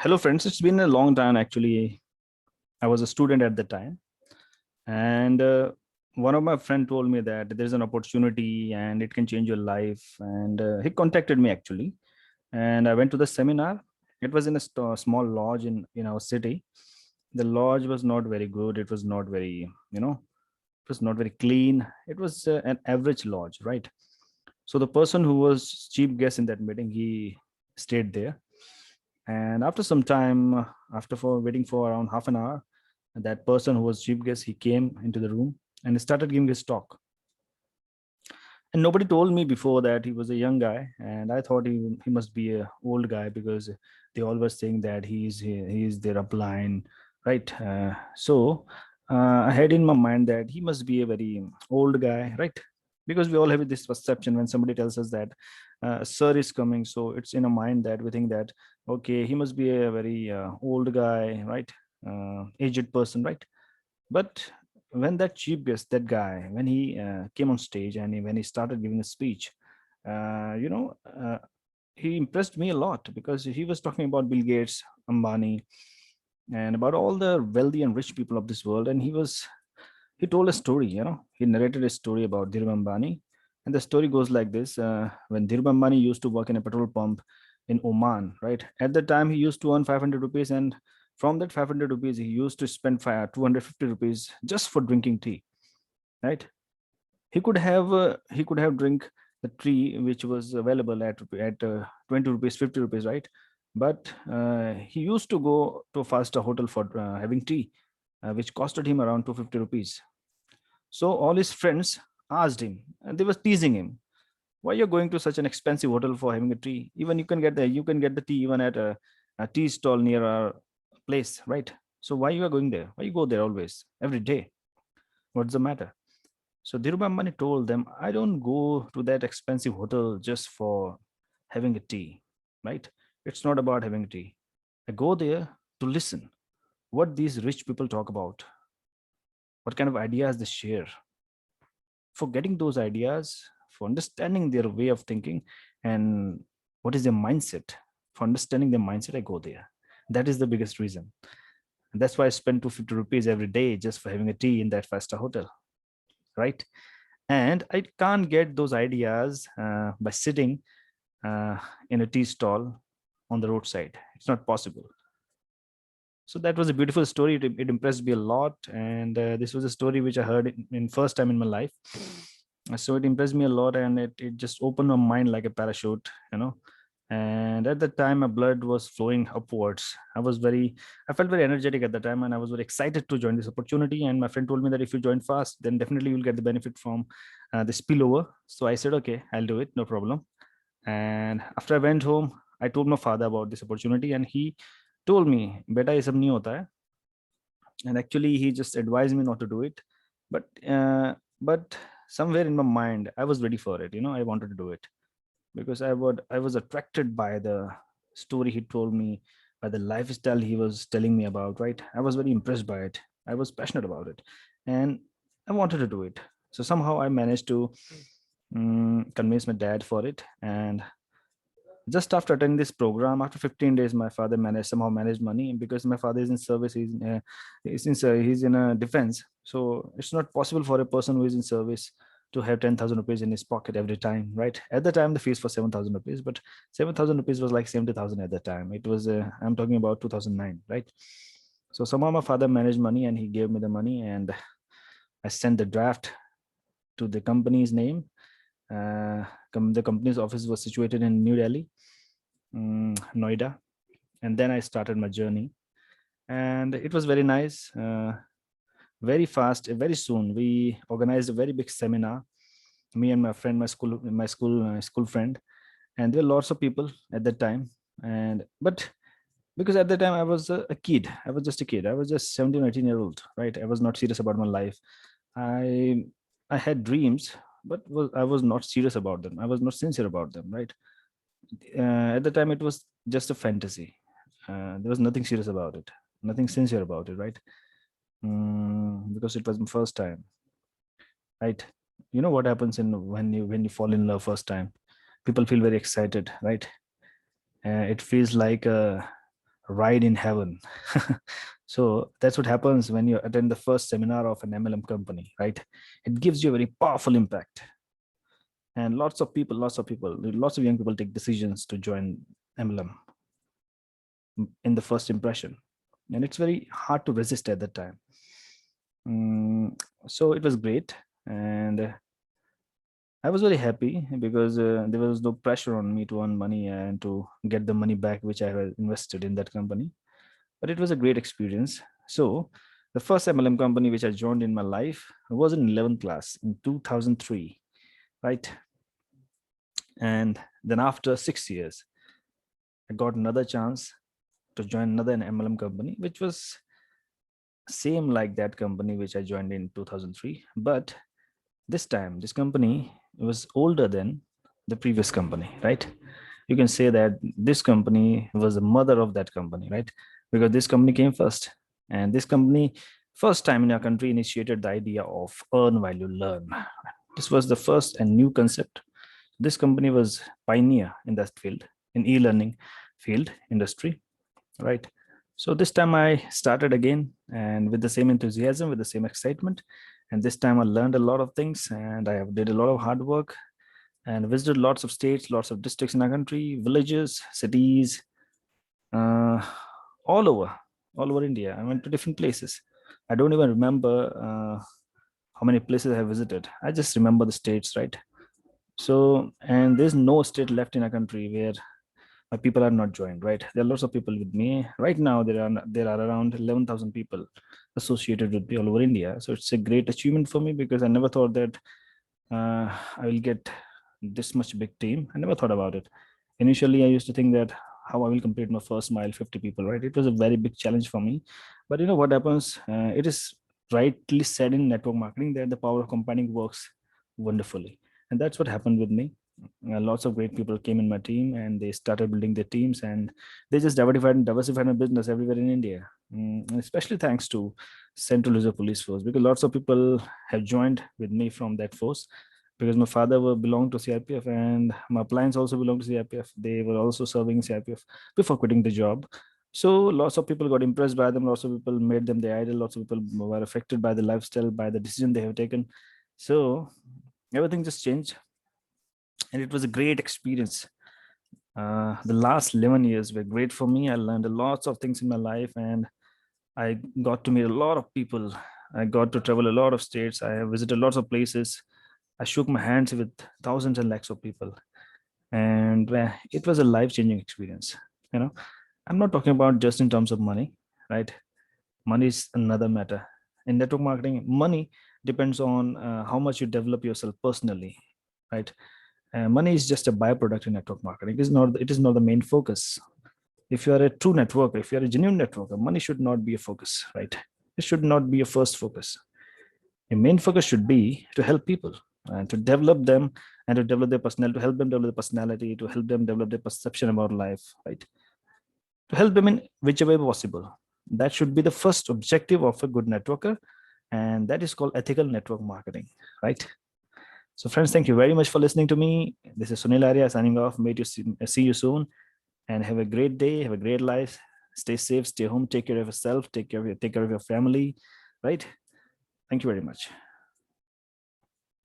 Hello, friends. It's been a long time. Actually, I was a student at the time, and one of my friend told me that there's an opportunity and it can change your life. And he contacted me actually, and I went to the seminar. It was in a small lodge in our city. The lodge was not very good. It was not very, it was not very clean. It was an average lodge, right? So the person who was chief guest in that meeting, he stayed there, and after some time, after for waiting for around half an hour, that person who was chief guest, he came into the room and started giving his talk. And nobody told me before that he was a young guy, and I thought he must be a old guy because they always saying that he's their upline, right? I had in my mind that he must be a very old guy, right? Because we all have this perception when somebody tells us that sir is coming, so it's in a mind that we think that okay, he must be a very old guy, right? Aged person, right? But when that chief guest, that guy, when he came on stage and when he started giving a speech, uh, you know, uh, he impressed me a lot because he was talking about Bill Gates, Ambani, and about all the wealthy and rich people of this world. And he told a story. He narrated a story about Dhirubhai Ambani, and the story goes like this: when Dhirubhai Ambani used to work in a petrol pump in Oman, right? At the time, he used to earn 500 rupees, and from that 500 rupees, he used to spend 250 rupees just for drinking tea, right? He could have drink the tea which was available at 20 rupees, 50 rupees, right? But he used to go to a five-star hotel for having tea, which costed him around 250 rupees. So all his friends asked him, and they were teasing him, "Why you're going to such an expensive hotel for having a tea? Even you can get the tea even at a tea stall near our place, right? So why you are going there? Why you go there always, every day? What's the matter?" So Dhirubhai Ambani told them, "I don't go to that expensive hotel just for having a tea, right? It's not about having tea. I go there to listen what these rich people talk about, what kind of ideas they share, for getting those ideas, for understanding their way of thinking, and what is their mindset. For understanding their mindset, I go there. That is the biggest reason. And that's why I spend 250 rupees every day just for having a tea in that five-star hotel, right? And I can't get those ideas by sitting uh, in a tea stall on the roadside. It's not possible. So that was a beautiful story. It impressed me a lot, and this was a story which I heard in first time in my life. So it impressed me a lot, and it just opened my mind like a parachute, and at that time my blood was flowing upwards. I felt very energetic at the time, and I was very excited to join this opportunity. And my friend told me that if you join fast, then definitely you'll get the benefit from the spillover. So I said, okay, I'll do it, no problem. And after I went home, I told my father about this opportunity, and he told me, beta ye sab nahi hota hai. And actually he just advised me not to do it. But uh, but somewhere in my mind I was ready for it. I wanted to do it because I was attracted by the story he told me, by the lifestyle he was telling me about, right? I was very impressed by it. I was passionate about it, and I wanted to do it. So somehow I managed to convince my dad for it. And just after attending this program, after 15 days, my father somehow managed money, because my father is in service. He's in a defense, so it's not possible for a person who is in service to have 10,000 rupees in his pocket every time, right? At the time, the fees for 7,000 rupees, but 7,000 rupees was like 70,000 at the time. It was, I'm talking about 2009, right? So somehow my father managed money and he gave me the money, and I sent the draft to the company's name. The company's office was situated in New Delhi, Noida. And then I started my journey, and it was very nice. Very fast, very soon, we organized a very big seminar. Me and my friend, my school friend, and there were lots of people at that time. And but because at that time I was a kid, I was just a kid. I was just 17, 18-year old, right? I was not serious about my life. I I had dreams, but I was not serious about them. I was not sincere about them, right? At the time it was just a fantasy. There was nothing serious about it, nothing sincere about it, right? Because it was my first time, right? You know what happens in when you fall in love first time? People feel very excited, right? It feels like a ride in heaven. So that's what happens when you attend the first seminar of an MLM company, right? It gives you a very powerful impact. And lots of young people take decisions to join MLM in the first impression. And it's very hard to resist at that time. So it was great. And I was very happy because there was no pressure on me to earn money and to get the money back, which I had invested in that company. But it was a great experience. So the first MLM company which I joined in my life was in 11th class in 2003, right? And then after 6 years, I got another chance to join another MLM company, which was same like that company which I joined in 2003. But this time, this company was older than the previous company, right? You can say that this company was the mother of that company, right? Because this company came first. And this company, first time in our country, initiated the idea of earn while you learn. This was the first and new concept. This company was pioneer in that field, in e-learning field industry, right? So this time I started again, and with the same enthusiasm, with the same excitement. And this time I learned a lot of things, and I did a lot of hard work and visited lots of states, lots of districts in our country, villages, cities, uh, all over, all over India. I went to different places. I don't even remember how many places I visited. I just remember the states, right? So, and there's no state left in our country where my people are not joined, right? There are lots of people with me right now. There are around 11,000 people associated with me all over India. So it's a great achievement for me because I never thought that I will get this much big team. I never thought about it. Initially, I used to think that how I will complete my first mile, 50 people, right? It was a very big challenge for me. But you know what happens? It is rightly said in network marketing that the power of compounding works wonderfully. And that's what happened with me. Lots of great people came in my team and they started building their teams, and they just diversified my business everywhere in India. And especially thanks to Central Reserve Police Force, because lots of people have joined with me from that force, because my father belonged to CRPF and my clients also belonged to CRPF. They were also serving CRPF before quitting the job. So lots of people got impressed by them. Lots of people made them their idol. Lots of people were affected by the lifestyle, by the decision they have taken. So everything just changed, and it was a great experience. The last 11 years were great for me. I learned lots of things in my life, and I got to meet a lot of people. I got to travel a lot of states. I have visited lots of places. I shook my hands with thousands and lakhs of people, and it was a life-changing experience. You know, I'm not talking about just in terms of money, right? Money is another matter. In network marketing, money depends on how much you develop yourself personally, right? Money is just a byproduct in network marketing. It is not the main focus. If you are a true networker, if you are a genuine networker, money should not be a focus, right? It should not be a first focus. Your main focus should be to help people and to develop them and to develop their personality, to help them develop their personality, to help them develop their perception about life, right? To help them in whichever way possible. That should be the first objective of a good networker, and that is called ethical network marketing, right? So, friends, thank you very much for listening to me. This is Sunil Arya signing off. May to see you soon, and have a great day. Have a great life. Stay safe. Stay home. Take care of yourself. Take care of your family. Right. Thank you very much.